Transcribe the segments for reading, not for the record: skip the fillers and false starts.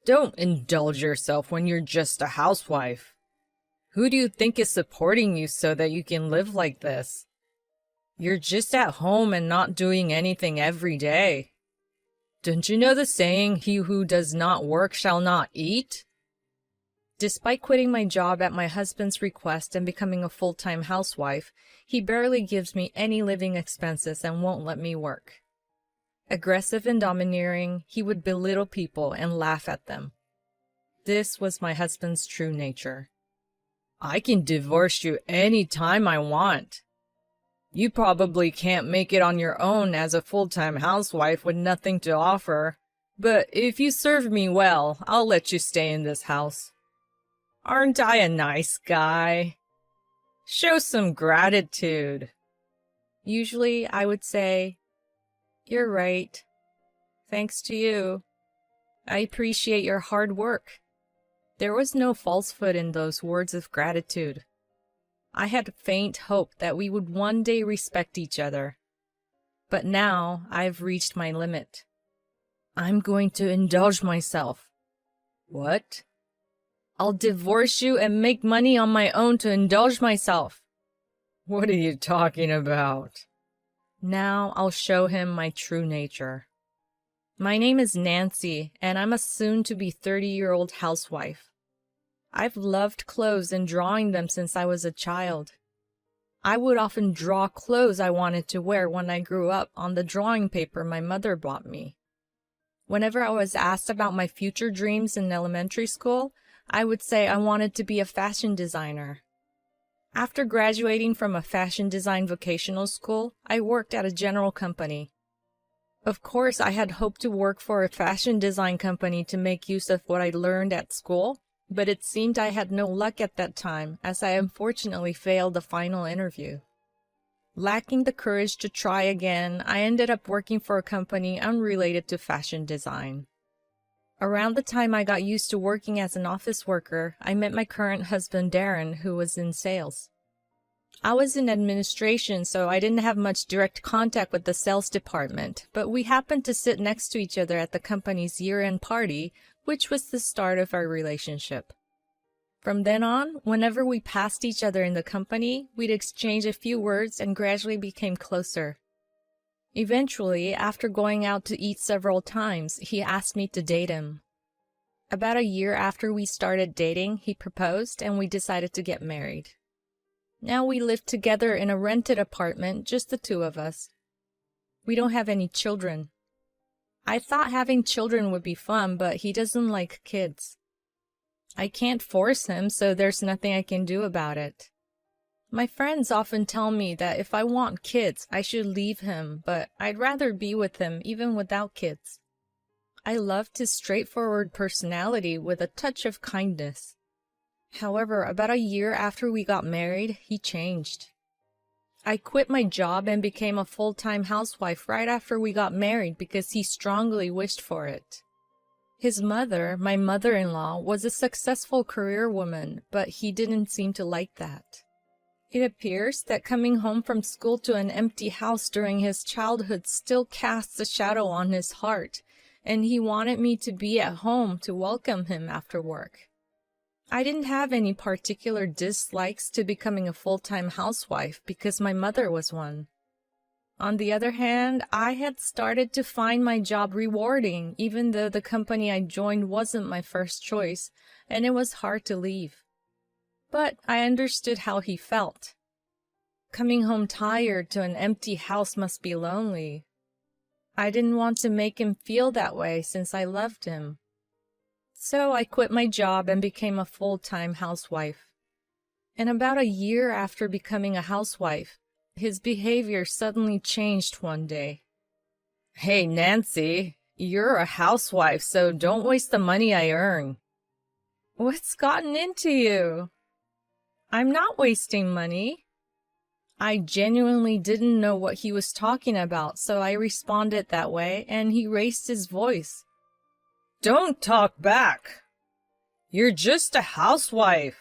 Don't indulge yourself when you're just a housewife. Who do you think is supporting you so that you can live like this? You're just at home and not doing anything every day. Don't you know the saying, he who does not work shall not eat? Despite quitting my job at my husband's request and becoming a full-time housewife, he barely gives me any living expenses and won't let me work. Aggressive and domineering, he would belittle people and laugh at them. This was my husband's true nature. I can divorce you any time I want. You probably can't make it on your own as a full-time housewife with nothing to offer, but if you serve me well, I'll let you stay in this house. Aren't I a nice guy? Show some gratitude. Usually I would say, "You're right. Thanks to you. I appreciate your hard work." There was no falsehood in those words of gratitude. I had faint hope that we would one day respect each other. But now I've reached my limit. I'm going to indulge myself. What? I'll divorce you and make money on my own to indulge myself. What are you talking about? Now I'll show him my true nature. My name is Nancy, and I'm a soon-to-be 30-year-old housewife. I've loved clothes and drawing them since I was a child. I would often draw clothes I wanted to wear when I grew up on the drawing paper my mother bought me. Whenever I was asked about my future dreams in elementary school, I would say I wanted to be a fashion designer. After graduating from a fashion design vocational school, I worked at a general company. Of course, I had hoped to work for a fashion design company to make use of what I learned at school, but it seemed I had no luck at that time, as I unfortunately failed the final interview. Lacking the courage to try again, I ended up working for a company unrelated to fashion design. Around the time I got used to working as an office worker, I met my current husband Darren, who was in sales. I was in administration, so I didn't have much direct contact with the sales department, but we happened to sit next to each other at the company's year-end party, which was the start of our relationship. From then on, whenever we passed each other in the company, we'd exchange a few words and gradually became closer. Eventually, after going out to eat several times, he asked me to date him. About a year after we started dating, he proposed and we decided to get married. Now we live together in a rented apartment, just the two of us. We don't have any children. I thought having children would be fun, but he doesn't like kids. I can't force him, so there's nothing I can do about it. My friends often tell me that if I want kids, I should leave him, but I'd rather be with him even without kids. I loved his straightforward personality with a touch of kindness. However, about a year after we got married, he changed. I quit my job and became a full-time housewife right after we got married because he strongly wished for it. His mother, my mother-in-law, was a successful career woman, but he didn't seem to like that. It appears that coming home from school to an empty house during his childhood still casts a shadow on his heart, and he wanted me to be at home to welcome him after work. I didn't have any particular dislikes to becoming a full-time housewife because my mother was one. On the other hand, I had started to find my job rewarding, even though the company I joined wasn't my first choice, and it was hard to leave. But I understood how he felt. Coming home tired to an empty house must be lonely. I didn't want to make him feel that way since I loved him. So I quit my job and became a full-time housewife. And about a year after becoming a housewife, his behavior suddenly changed one day. Hey, Nancy, you're a housewife, so don't waste the money I earn. What's gotten into you? I'm not wasting money. I genuinely didn't know what he was talking about, so I responded that way, and he raised his voice. Don't talk back. You're just a housewife.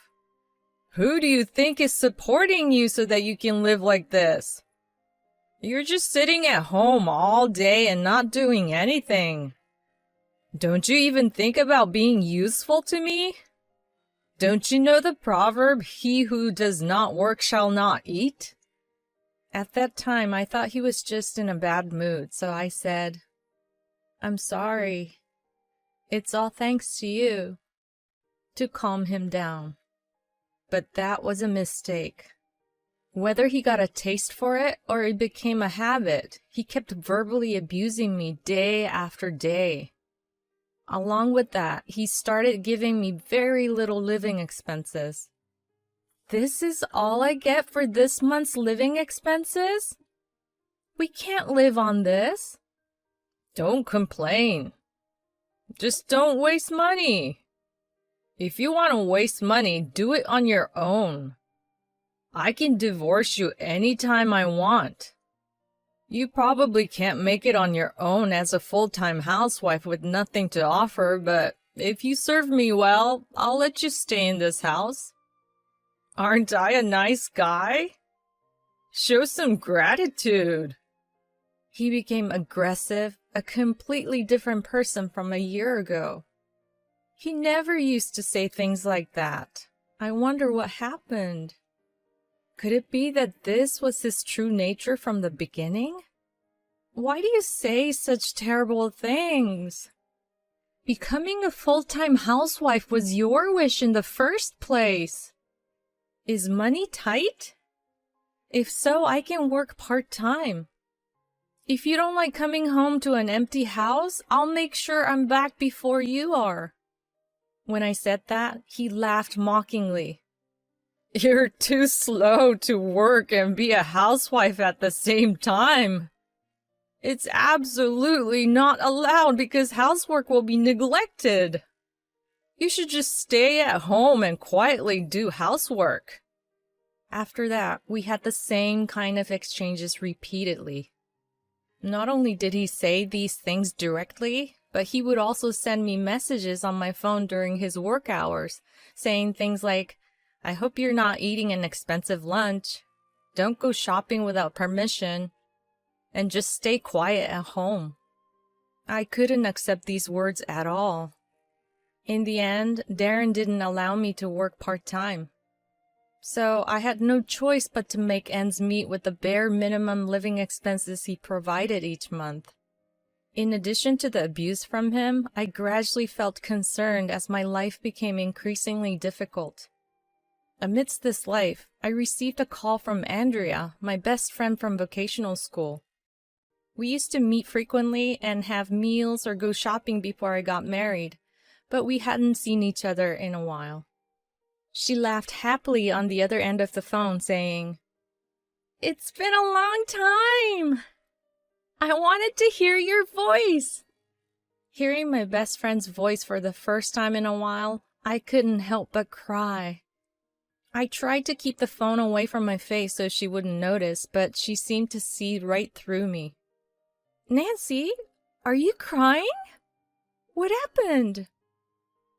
Who do you think is supporting you so that you can live like this? You're just sitting at home all day and not doing anything. Don't you even think about being useful to me? Don't you know the proverb, he who does not work shall not eat? At that time, I thought he was just in a bad mood, so I said, I'm sorry. It's all thanks to you, to calm him down. But that was a mistake. Whether he got a taste for it or it became a habit, he kept verbally abusing me day after day. Along with that, he started giving me very little living expenses. This is all I get for this month's living expenses? We can't live on this. Don't complain. Just don't waste money. If you want to waste money, do it on your own. I can divorce you anytime I want. You probably can't make it on your own as a full-time housewife with nothing to offer, but if you serve me well, I'll let you stay in this house. Aren't I a nice guy? Show some gratitude. He became aggressive, a completely different person from a year ago. He never used to say things like that. I wonder what happened. Could it be that this was his true nature from the beginning? Why do you say such terrible things? Becoming a full-time housewife was your wish in the first place. Is money tight? If so, I can work part-time. If you don't like coming home to an empty house, I'll make sure I'm back before you are. When I said that, he laughed mockingly. You're too slow to work and be a housewife at the same time. It's absolutely not allowed because housework will be neglected. You should just stay at home and quietly do housework. After that, we had the same kind of exchanges repeatedly. Not only did he say these things directly, but he would also send me messages on my phone during his work hours, saying things like, I hope you're not eating an expensive lunch. Don't go shopping without permission. And just stay quiet at home. I couldn't accept these words at all. In the end, Darren didn't allow me to work part-time. So I had no choice but to make ends meet with the bare minimum living expenses he provided each month. In addition to the abuse from him, I gradually felt concerned as my life became increasingly difficult. Amidst this life, I received a call from Andrea, my best friend from vocational school. We used to meet frequently and have meals or go shopping before I got married, but we hadn't seen each other in a while. She laughed happily on the other end of the phone, saying, It's been a long time. I wanted to hear your voice. Hearing my best friend's voice for the first time in a while, I couldn't help but cry. I tried to keep the phone away from my face so she wouldn't notice, but she seemed to see right through me. Nancy, are you crying? What happened?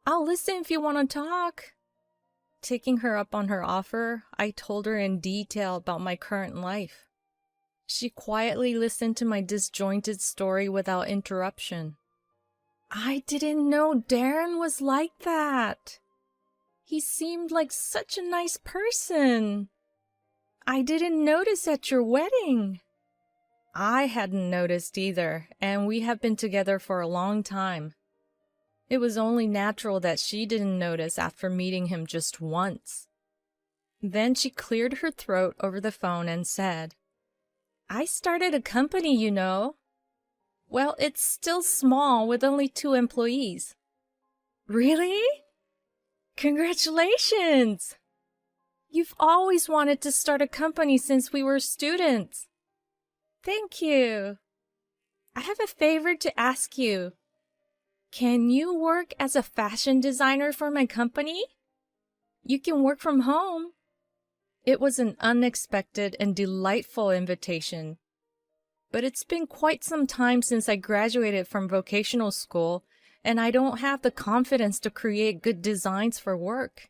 I'll listen if you want to talk. Taking her up on her offer, I told her in detail about my current life. She quietly listened to my disjointed story without interruption. I didn't know Darren was like that. He seemed like such a nice person. I didn't notice at your wedding. I hadn't noticed either, and we have been together for a long time. It was only natural that she didn't notice after meeting him just once. Then she cleared her throat over the phone and said, I started a company, you know. Well, it's still small with only 2 employees. Really? Congratulations! You've always wanted to start a company since we were students. Thank you. I have a favor to ask you. Can you work as a fashion designer for my company? You can work from home. It was an unexpected and delightful invitation. But it's been quite some time since I graduated from vocational school, and I don't have the confidence to create good designs for work.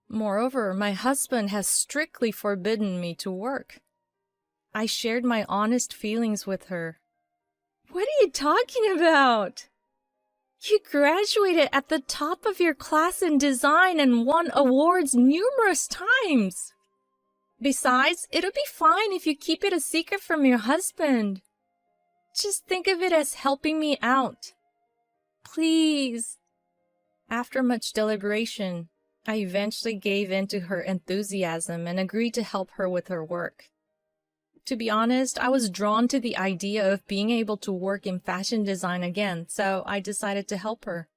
Moreover, my husband has strictly forbidden me to work. I shared my honest feelings with her. What are you talking about? You graduated at the top of your class in design and won awards numerous times. Besides, it'll be fine if you keep it a secret from your husband. Just think of it as helping me out. Please. After much deliberation, I eventually gave in to her enthusiasm and agreed to help her with her work. To be honest, I was drawn to the idea of being able to work in fashion design again, so I decided to help her.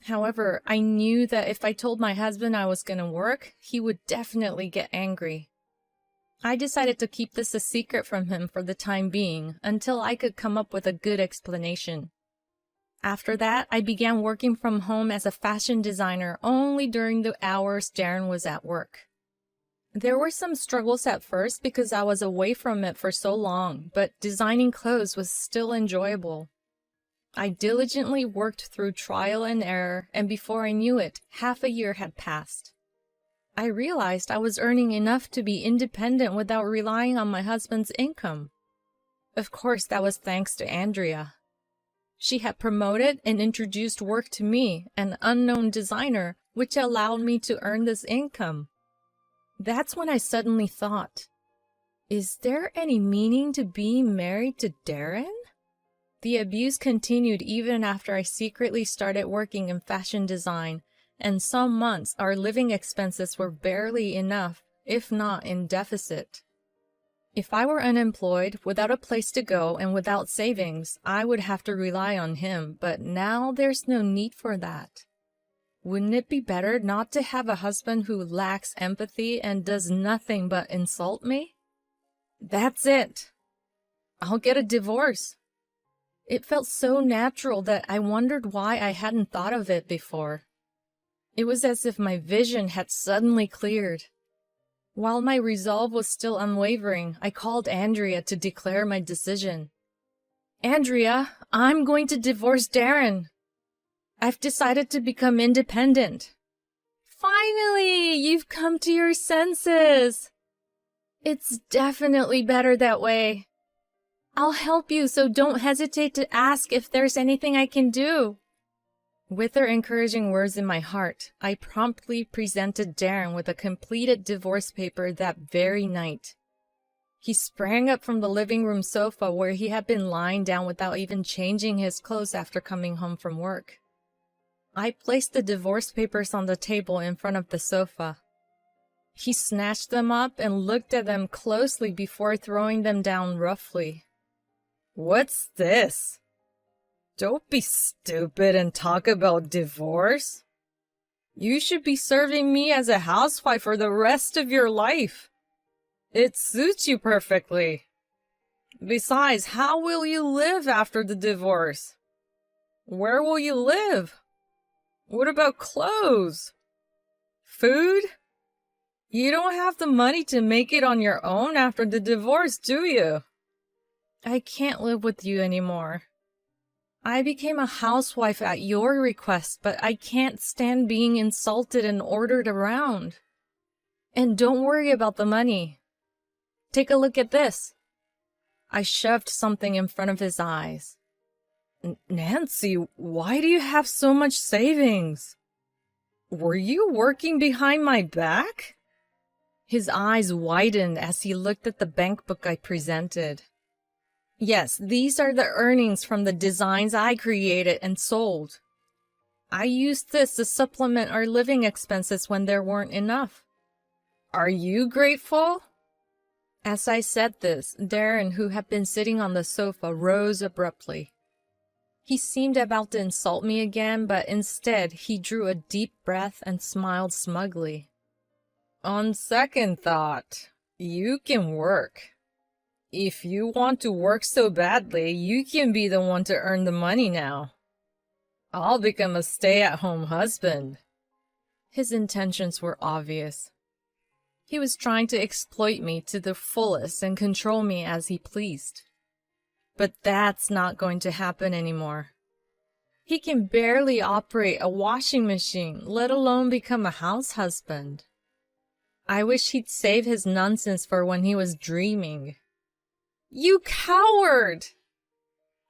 However, I knew that if I told my husband I was going to work, he would definitely get angry. I decided to keep this a secret from him for the time being, until I could come up with a good explanation. After that, I began working from home as a fashion designer only during the hours Darren was at work. There were some struggles at first because I was away from it for so long, but designing clothes was still enjoyable. I diligently worked through trial and error, and before I knew it, half a year had passed. I realized I was earning enough to be independent without relying on my husband's income. Of course, that was thanks to Andrea. She had promoted and introduced work to me, an unknown designer, which allowed me to earn this income. That's when I suddenly thought, is there any meaning to being married to Darren? The abuse continued even after I secretly started working in fashion design, and some months our living expenses were barely enough, if not in deficit. If I were unemployed, without a place to go, and without savings, I would have to rely on him, but now there's no need for that. Wouldn't it be better not to have a husband who lacks empathy and does nothing but insult me? That's it. I'll get a divorce. It felt so natural that I wondered why I hadn't thought of it before. It was as if my vision had suddenly cleared. While my resolve was still unwavering, I called Andrea to declare my decision. Andrea, I'm going to divorce Darren. I've decided to become independent. Finally, you've come to your senses. It's definitely better that way. I'll help you, so don't hesitate to ask if there's anything I can do. With her encouraging words in my heart, I promptly presented Darren with a completed divorce paper that very night. He sprang up from the living room sofa where he had been lying down without even changing his clothes after coming home from work. I placed the divorce papers on the table in front of the sofa. He snatched them up and looked at them closely before throwing them down roughly. What's this? Don't be stupid and talk about divorce. You should be serving me as a housewife for the rest of your life. It suits you perfectly. Besides, how will you live after the divorce? Where will you live? What about clothes? Food? You don't have the money to make it on your own after the divorce, do you? I can't live with you anymore. I became a housewife at your request, but I can't stand being insulted and ordered around. And don't worry about the money. Take a look at this. I shoved something in front of his eyes. Nancy, why do you have so much savings? Were you working behind my back? His eyes widened as he looked at the bank book I presented. Yes, these are the earnings from the designs I created and sold. I used this to supplement our living expenses when there weren't enough. Are you grateful? As I said this, Darren, who had been sitting on the sofa, rose abruptly. He seemed about to insult me again, but instead he drew a deep breath and smiled smugly. On second thought, you can work. If you want to work so badly, you can be the one to earn the money now. I'll become a stay-at-home husband. His intentions were obvious. He was trying to exploit me to the fullest and control me as he pleased. But that's not going to happen anymore. He can barely operate a washing machine, let alone become a house husband. I wish he'd save his nonsense for when he was dreaming. You coward!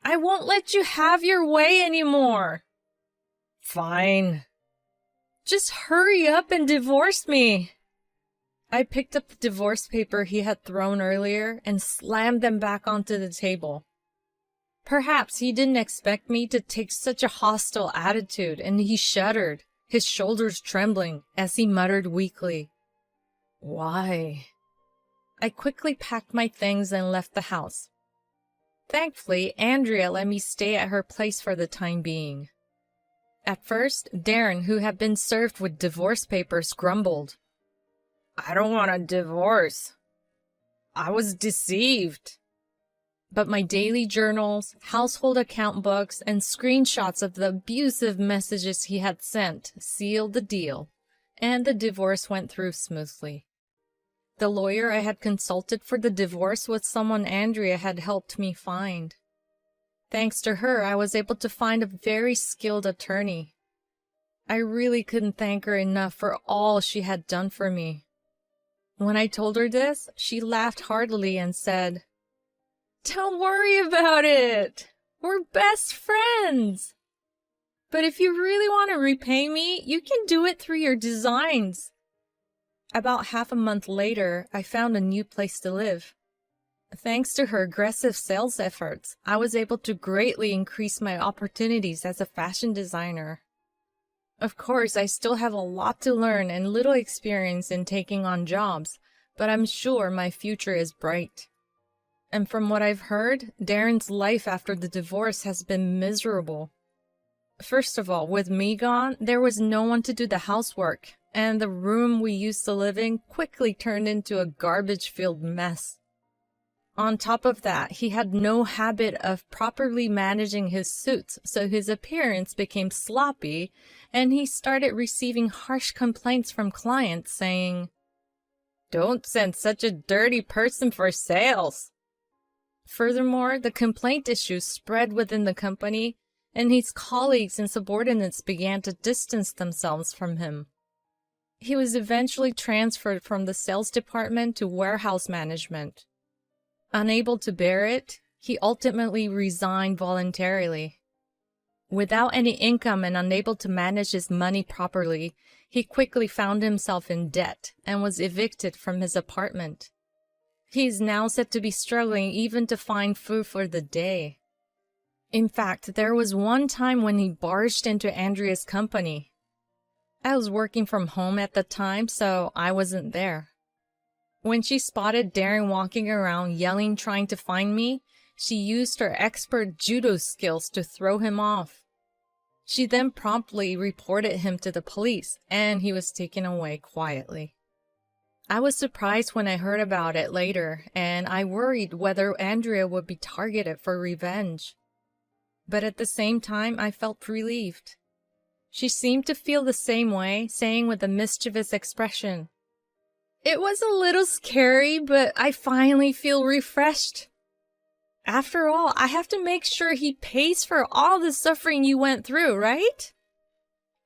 I won't let you have your way anymore. Fine. Just hurry up and divorce me. I picked up the divorce paper he had thrown earlier and slammed them back onto the table. Perhaps he didn't expect me to take such a hostile attitude, and he shuddered, his shoulders trembling, as he muttered weakly, "Why?" I quickly packed my things and left the house. Thankfully, Andrea let me stay at her place for the time being. At first, Darren, who had been served with divorce papers, grumbled. "I don't want a divorce. I was deceived." But my daily journals, household account books, and screenshots of the abusive messages he had sent sealed the deal, and the divorce went through smoothly. The lawyer I had consulted for the divorce was someone Andrea had helped me find. Thanks to her, I was able to find a very skilled attorney. I really couldn't thank her enough for all she had done for me. When I told her this, she laughed heartily and said, "Don't worry about it. We're best friends. But if you really want to repay me, you can do it through your designs." About half a month later, I found a new place to live. Thanks to her aggressive sales efforts, I was able to greatly increase my opportunities as a fashion designer. Of course, I still have a lot to learn and little experience in taking on jobs, but I'm sure my future is bright. And from what I've heard, Darren's life after the divorce has been miserable. First of all, with me gone, there was no one to do the housework, and the room we used to live in quickly turned into a garbage-filled mess. On top of that, he had no habit of properly managing his suits, so his appearance became sloppy, and he started receiving harsh complaints from clients saying, "Don't send such a dirty person for sales." Furthermore, the complaint issues spread within the company, and his colleagues and subordinates began to distance themselves from him. He was eventually transferred from the sales department to warehouse management. Unable to bear it, he ultimately resigned voluntarily. Without any income and unable to manage his money properly, he quickly found himself in debt and was evicted from his apartment. He is now said to be struggling even to find food for the day. In fact, there was one time when he barged into Andrea's company. I was working from home at the time, so I wasn't there. When she spotted Darren walking around yelling trying to find me, she used her expert judo skills to throw him off. She then promptly reported him to the police, and he was taken away quietly. I was surprised when I heard about it later, and I worried whether Andrea would be targeted for revenge. But at the same time, I felt relieved. She seemed to feel the same way, saying with a mischievous expression, "It was a little scary, but I finally feel refreshed. After all, I have to make sure he pays for all the suffering you went through, right?"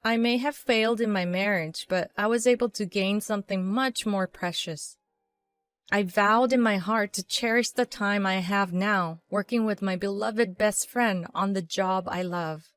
I may have failed in my marriage, but I was able to gain something much more precious. I vowed in my heart to cherish the time I have now, working with my beloved best friend on the job I love.